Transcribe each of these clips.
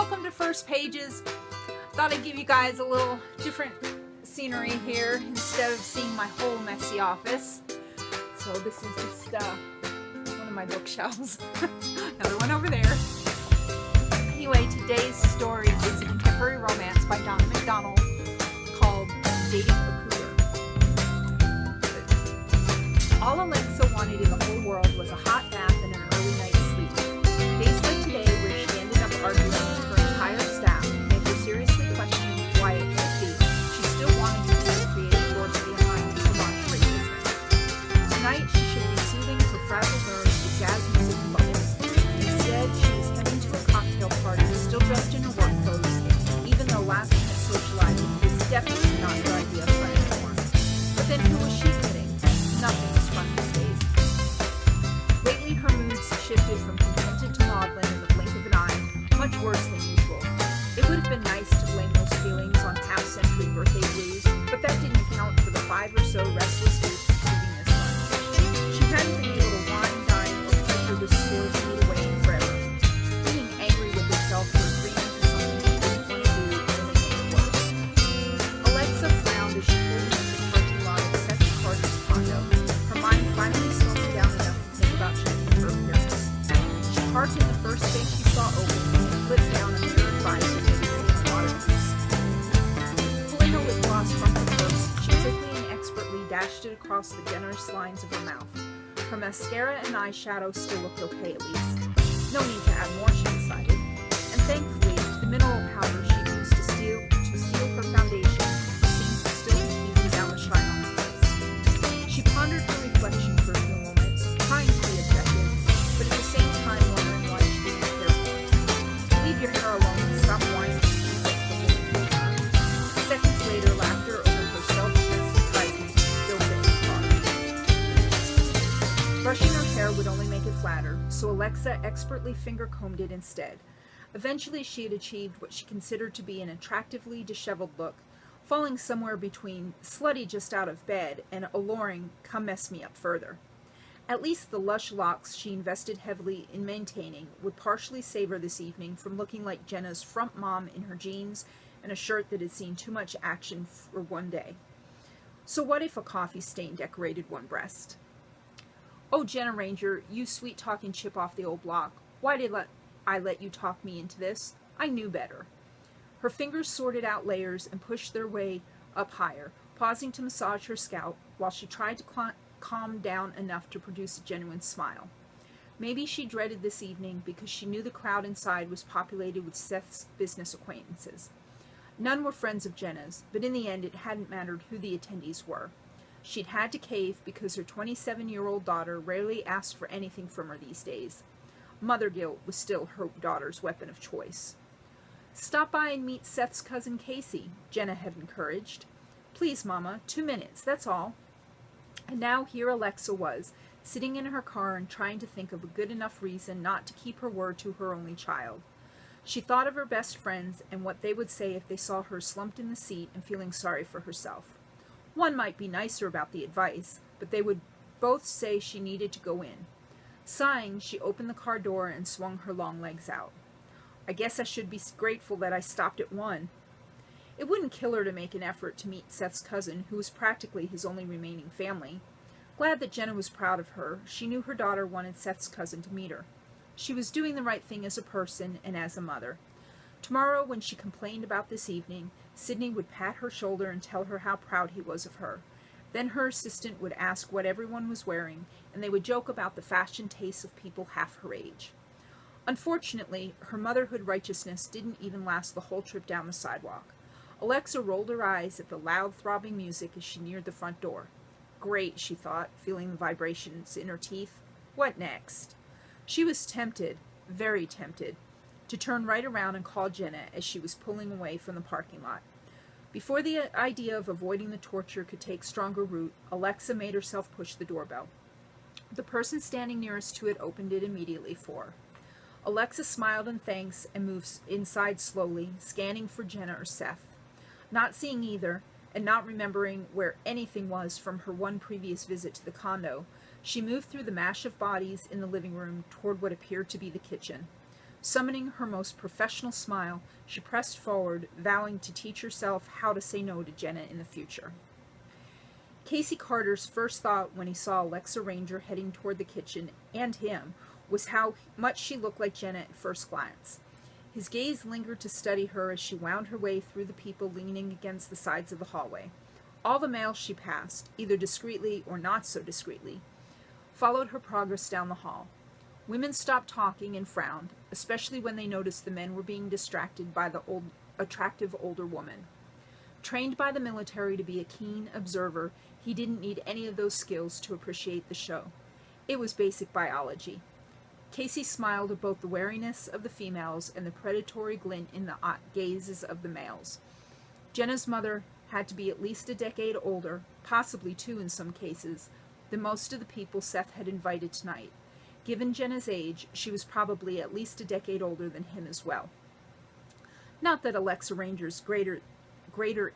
welcome to First Pages. Thought I'd give you guys a little different scenery here instead of seeing my whole messy office. So this is just one of my bookshelves. Another one over there. Anyway, today's story is a contemporary romance by Donna McDonald called Dating a Cougar. All Alexa wanted in the whole world was a hot bath and an early night's sleep. Days like today, where she ended up arguing with her entire staff, made her seriously question why it could be she still wanted to be the creative force behind her lingerie business. Tonight, she should be soothing her frazzled nerves with jazz music and bubbles. Instead, she was heading to a cocktail party, still dressed in her work clothes, even though last minute socializing was definitely not her idea of fun anymore. But then who was she kidding? Nothing was fun these days. Lately, her moods shifted from contented to maudlin in the blink of an eye, much worse than usual. It would have been nice to blame those feelings on half-century birthday blues, but that didn't account for the 5 or so restless weeks preceding this one. She hadn't been able to wine, dine, or pleasure the skills moved away forever, being angry with herself for agreeing to something she didn't want to do and only made it worse. Alexa frowned as she pulled into the parking lot of Seth Carter's condo, her mind finally slowing down enough to think about checking her appearance. She parked in the first space she saw open and flipped down a mirror visor that had seen a waterpiece. Pulling her lip gloss from her purse, she quickly and expertly dashed it across the generous lines of her mouth. Her mascara and eyeshadow still looked okay at least. No need to add more, she decided. And thankfully, the mineral powder she used to seal her foundation seemed to still be keeping down the shine on her face. She pondered her reflection for a few moments, trying to be objective, but at the same time wondering why she didn't care for it. Leave your hair alone and stop whining. Seconds later, laughter over her self-surprising filled the car. Brushing her hair would only make it flatter, so Alexa expertly finger-combed it instead. Eventually, she had achieved what she considered to be an attractively disheveled look, falling somewhere between slutty just out of bed and alluring come mess me up further. At least the lush locks she invested heavily in maintaining would partially save her this evening from looking like Jenna's front mom in her jeans and a shirt that had seen too much action for one day. So what if a coffee stain decorated one breast? Oh, Jenna Ranger, you sweet-talking chip off the old block. Why did I let you talk me into this? I knew better. Her fingers sorted out layers and pushed their way up higher, pausing to massage her scalp while she tried to calm down enough to produce a genuine smile. Maybe she dreaded this evening because she knew the crowd inside was populated with Seth's business acquaintances. None were friends of Jenna's, but in the end it hadn't mattered who the attendees were. She'd had to cave because her 27-year-old daughter rarely asked for anything from her these days. Mother guilt was still her daughter's weapon of choice. Stop by and meet Seth's cousin Casey, Jenna had encouraged. Please, Mama, 2 minutes, that's all. And now here Alexa was, sitting in her car and trying to think of a good enough reason not to keep her word to her only child. She thought of her best friends and what they would say if they saw her slumped in the seat and feeling sorry for herself. One might be nicer about the advice, but they would both say she needed to go in. Sighing, she opened the car door and swung her long legs out. I guess I should be grateful that I stopped at 1. It wouldn't kill her to make an effort to meet Seth's cousin, who was practically his only remaining family. Glad that Jenna was proud of her, she knew her daughter wanted Seth's cousin to meet her. She was doing the right thing as a person and as a mother. Tomorrow, when she complained about this evening, Sidney would pat her shoulder and tell her how proud he was of her. Then her assistant would ask what everyone was wearing, and they would joke about the fashion tastes of people half her age. Unfortunately, her motherhood righteousness didn't even last the whole trip down the sidewalk. Alexa rolled her eyes at the loud, throbbing music as she neared the front door. Great, she thought, feeling the vibrations in her teeth. What next? She was tempted, very tempted, to turn right around and call Jenna as she was pulling away from the parking lot. Before the idea of avoiding the torture could take stronger root, Alexa made herself push the doorbell. The person standing nearest to it opened it immediately for her. Alexa smiled in thanks and moved inside slowly, scanning for Jenna or Seth. Not seeing either, and not remembering where anything was from her one previous visit to the condo, she moved through the mash of bodies in the living room toward what appeared to be the kitchen. Summoning her most professional smile, she pressed forward, vowing to teach herself how to say no to Jenna in the future. Casey Carter's first thought when he saw Alexa Ranger heading toward the kitchen, and him, was how much she looked like Jenna at first glance. His gaze lingered to study her as she wound her way through the people leaning against the sides of the hallway. All the males she passed, either discreetly or not so discreetly, followed her progress down the hall. Women stopped talking and frowned, especially when they noticed the men were being distracted by the attractive older woman. Trained by the military to be a keen observer, he didn't need any of those skills to appreciate the show. It was basic biology. Casey smiled at both the wariness of the females and the predatory glint in the gazes of the males. Jenna's mother had to be at least a decade older, possibly two in some cases, than most of the people Seth had invited tonight. Given Jenna's age, she was probably at least a decade older than him as well. Not that Alexa Ranger's greater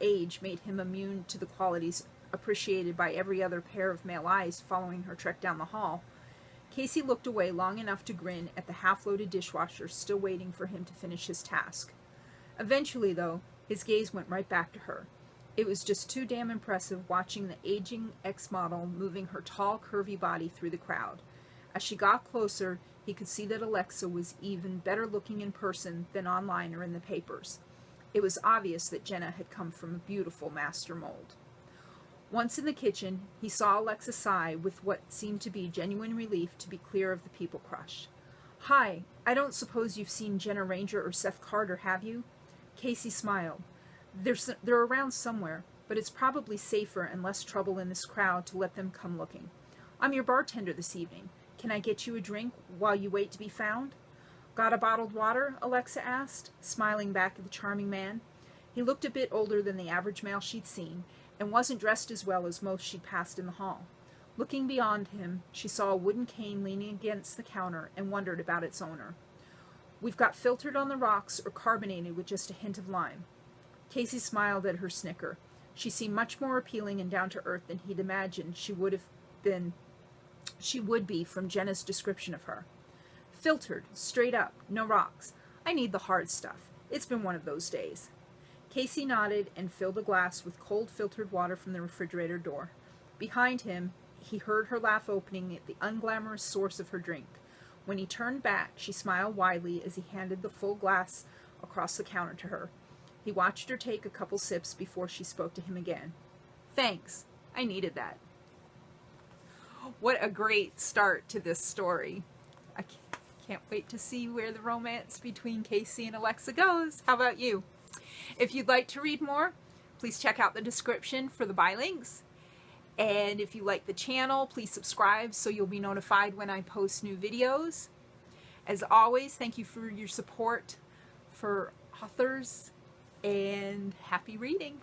age made him immune to the qualities appreciated by every other pair of male eyes following her trek down the hall. Casey looked away long enough to grin at the half-loaded dishwasher still waiting for him to finish his task. Eventually, though, his gaze went right back to her. It was just too damn impressive watching the aging ex-model moving her tall, curvy body through the crowd. As she got closer, he could see that Alexa was even better looking in person than online or in the papers. It was obvious that Jenna had come from a beautiful master mold. Once in the kitchen, he saw Alexa sigh with what seemed to be genuine relief to be clear of the people crush. "Hi, I don't suppose you've seen Jenna Ranger or Seth Carter, have you?" Casey smiled. They're around somewhere, but it's probably safer and less trouble in this crowd to let them come looking. I'm your bartender this evening. Can I get you a drink while you wait to be found?" "Got a bottled water?" Alexa asked, smiling back at the charming man. He looked a bit older than the average male she'd seen, and wasn't dressed as well as most she'd passed in the hall. Looking beyond him, she saw a wooden cane leaning against the counter and wondered about its owner. "We've got filtered on the rocks or carbonated with just a hint of lime." Casey smiled at her snicker. She seemed much more appealing and down to earth than he'd imagined she would be from Jenna's description of her. "Filtered, straight up, no rocks. I need the hard stuff. It's been one of those days." Casey nodded and filled a glass with cold filtered water from the refrigerator door. Behind him, he heard her laugh opening at the unglamorous source of her drink. When he turned back, she smiled widely as he handed the full glass across the counter to her. He watched her take a couple sips before she spoke to him again. "Thanks. I needed that." What a great start to this story. I can't wait to see where the romance between Casey and Alexa goes. How about you? If you'd like to read more, please check out the description for the buy links. And if you like the channel, please subscribe so you'll be notified when I post new videos. As always, thank you for your support for authors, and happy reading.